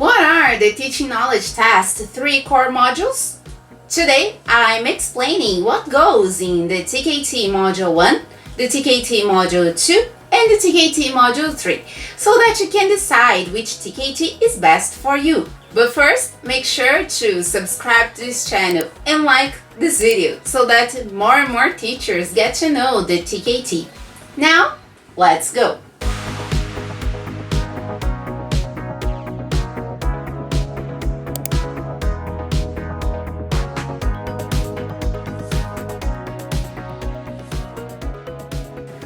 What are the Teaching Knowledge Test 3 core modules? Today, I'm explaining what goes in the TKT Module 1, the TKT Module 2, and the TKT Module 3, so that you can decide which TKT is best for you. But first, make sure to subscribe to this channel and like this video so that more and more teachers get to know the TKT. Now, let's go!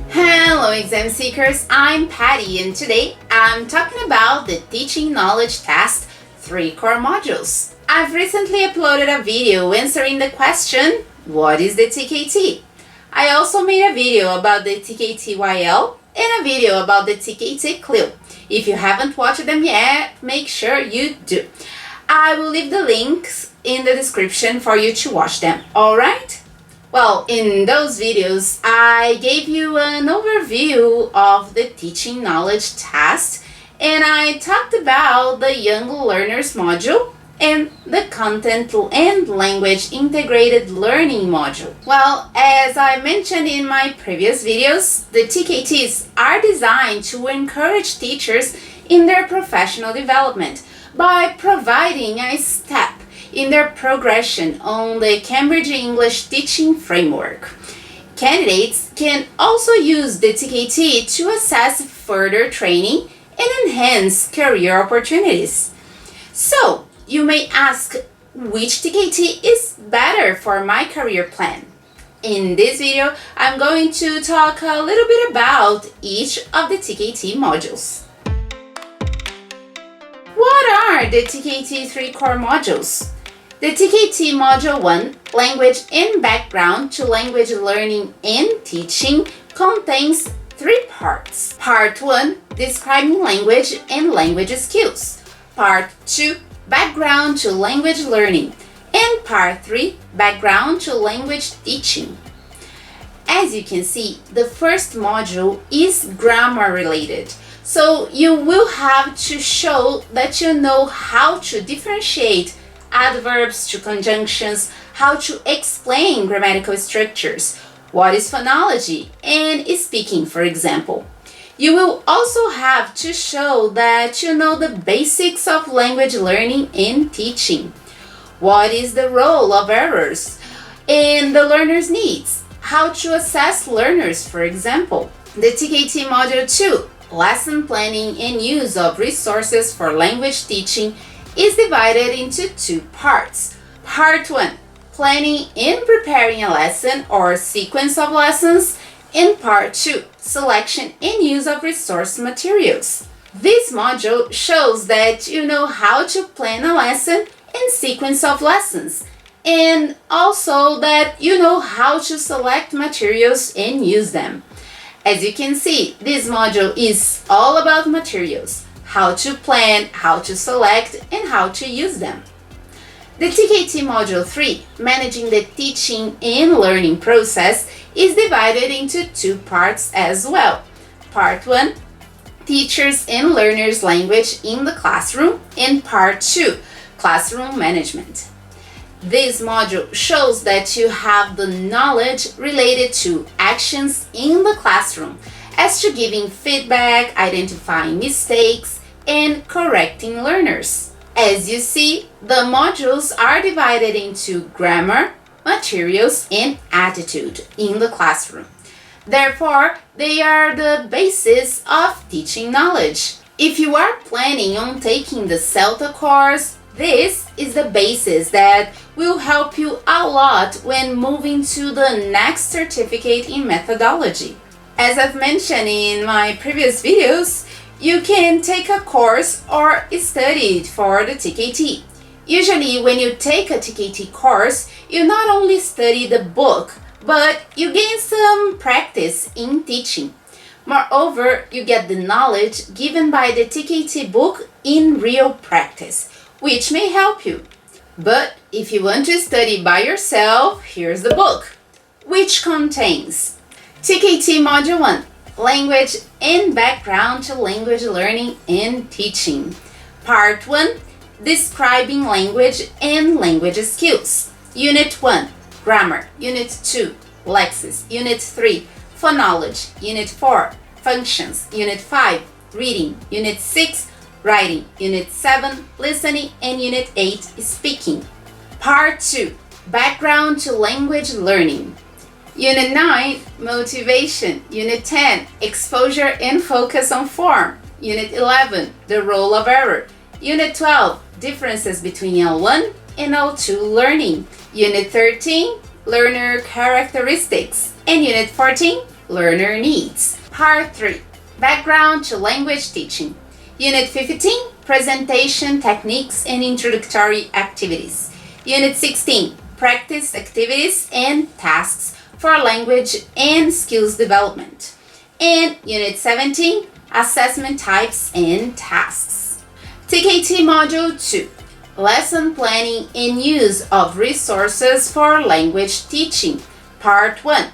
Hello exam seekers, I'm Patty and today I'm talking about the Teaching Knowledge Test 3 core modules. I've recently uploaded a video answering the question, what is the TKT? I also made a video about the TKT-YL and a video about the TKT-CLIL. If you haven't watched them yet, make sure you do. I will leave the links in the description for you to watch them, alright? Well, in those videos, I gave you an overview of the Teaching Knowledge Test, and I talked about the Young Learners module and the Content and Language Integrated Learning module. Well, as I mentioned in my previous videos, the TKTs are designed to encourage teachers in their professional development by providing a step in their progression on the Cambridge English Teaching Framework. Candidates can also use the TKT to assess further training and enhance career opportunities. So, you may ask, which TKT is better for my career plan? In this video, I'm going to talk a little bit about each of the TKT modules. What are the TKT 3 core modules? The TKT Module 1, Language and Background to Language Learning and Teaching, contains 3 parts. Part 1, Describing Language and Language Skills. Part 2, Background to Language Learning. And Part 3, Background to Language Teaching. As you can see, the first module is grammar related. So you will have to show that you know how to differentiate adverbs to conjunctions, how to explain grammatical structures, what is phonology, and speaking, for example. You will also have to show that you know the basics of language learning and teaching. What is the role of errors and the learner's needs? How to assess learners, for example. The TKT Module 2, Lesson Planning and Use of Resources for Language Teaching, is divided into 2 parts. Part 1, Planning and Preparing a Lesson or Sequence of Lessons, and Part 2, Selection and Use of Resource Materials. This module shows that you know how to plan a lesson and sequence of lessons, and also that you know how to select materials and use them. As you can see, this module is all about materials. How to plan, how to select, and how to use them. The TKT Module 3, Managing the Teaching and Learning Process, is divided into 2 parts as well. Part 1, Teachers and Learners Language in the Classroom, and Part 2, Classroom Management. This module shows that you have the knowledge related to actions in the classroom, as to giving feedback, identifying mistakes, and correcting learners. As you see, the modules are divided into grammar, materials, and attitude in the classroom. Therefore, they are the basis of teaching knowledge. If you are planning on taking the CELTA course, this is the basis that will help you a lot when moving to the next certificate in methodology. As I've mentioned in my previous videos, you can take a course or study it for the TKT. Usually when you take a TKT course, you not only study the book, but you gain some practice in teaching. Moreover, you get the knowledge given by the TKT book in real practice, which may help you. But if you want to study by yourself, here's the book, which contains TKT Module 1, Language and Background to Language Learning and Teaching. Part 1, Describing Language and Language Skills. Unit 1, Grammar. Unit 2, Lexis. Unit 3, Phonology. Unit 4, Functions. Unit 5, Reading. Unit 6, Writing. Unit 7, Listening. And Unit 8, Speaking. Part 2, Background to Language Learning. Unit 9, Motivation. Unit 10, Exposure and Focus on Form. Unit 11, The Role of Error. Unit 12, Differences between L1 and L2 learning. Unit 13, Learner Characteristics. And Unit 14, Learner Needs. Part 3, Background to Language Teaching. Unit 15, Presentation Techniques and Introductory Activities. Unit 16, Practice Activities and Tasks for Language and Skills Development. And Unit 17, Assessment Types and Tasks. TKT Module 2, Lesson Planning and Use of Resources for Language Teaching. Part 1,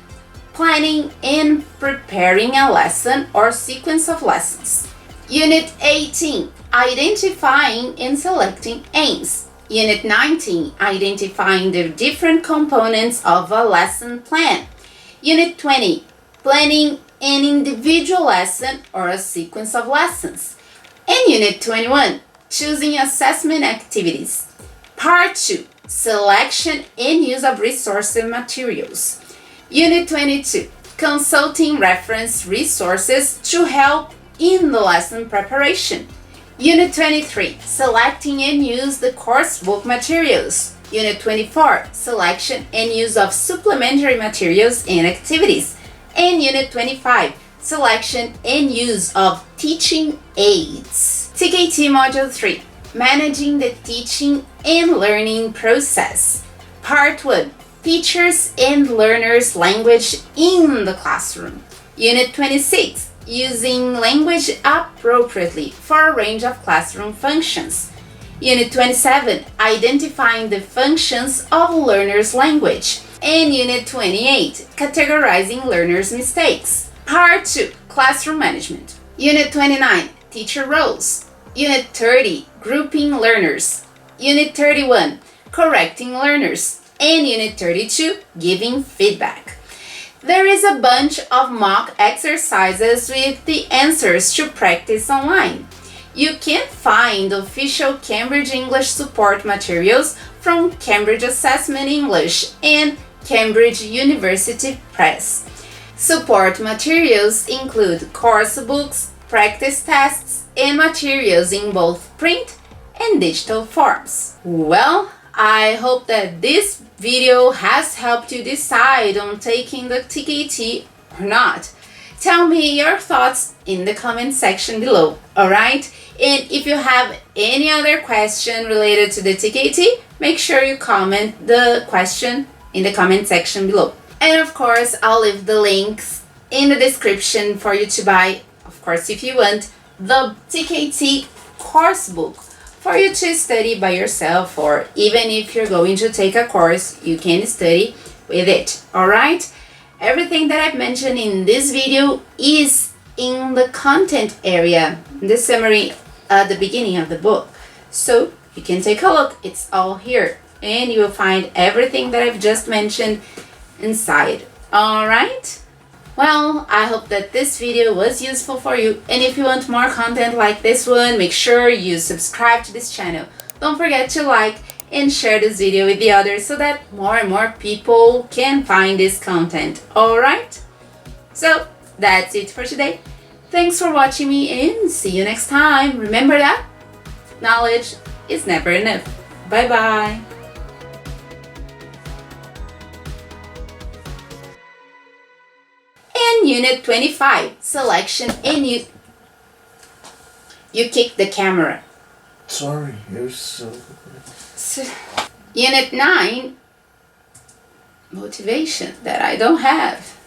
Planning and Preparing a Lesson or Sequence of Lessons. Unit 18, Identifying and Selecting Aims. Unit 19, Identifying the different components of a lesson plan. Unit 20, Planning an individual lesson or a sequence of lessons. And Unit 21, Choosing assessment activities. Part 2, Selection and use of resource and materials. Unit 22, Consulting reference resources to help in the lesson preparation. Unit 23, Selecting and use the coursebook materials. Unit 24, Selection and use of supplementary materials and activities. And Unit 25, Selection and use of teaching aids. TKT Module 3, Managing the Teaching and Learning Process. Part 1, Teachers and Learners' Language in the Classroom. Unit 26, Using language appropriately for a range of classroom functions. Unit 27, Identifying the functions of learners' language. And Unit 28, Categorizing learners' mistakes. Part 2, Classroom Management. Unit 29, Teacher Roles. Unit 30, Grouping Learners. Unit 31, Correcting Learners. And Unit 32, Giving Feedback. There is a bunch of mock exercises with the answers to practice online. You can find official Cambridge English support materials from Cambridge Assessment English and Cambridge University Press. Support materials include course books, practice tests, and materials in both print and digital forms. Well, I hope that this video has helped you decide on taking the TKT or not. Tell me your thoughts in the comment section below, alright? And if you have any other question related to the TKT, make sure you comment the question in the comment section below. And of course, I'll leave the links in the description for you to buy, of course, if you want, the TKT course book for you to study by yourself, or even if you're going to take a course, you can study with it, alright? Everything that I've mentioned in this video is in the content area, the summary at the beginning of the book. So you can take a look, it's all here, and you will find everything that I've just mentioned inside, alright? Well, I hope that this video was useful for you, and if you want more content like this one, make sure you subscribe to this channel. Don't forget to like and share this video with the others so that more and more people can find this content, alright? So, that's it for today. Thanks for watching me and see you next time. Remember that knowledge is never enough. Bye bye. And Unit 25, Selection and you kick the camera. Sorry, you're so... Unit 9, Motivation, that I don't have.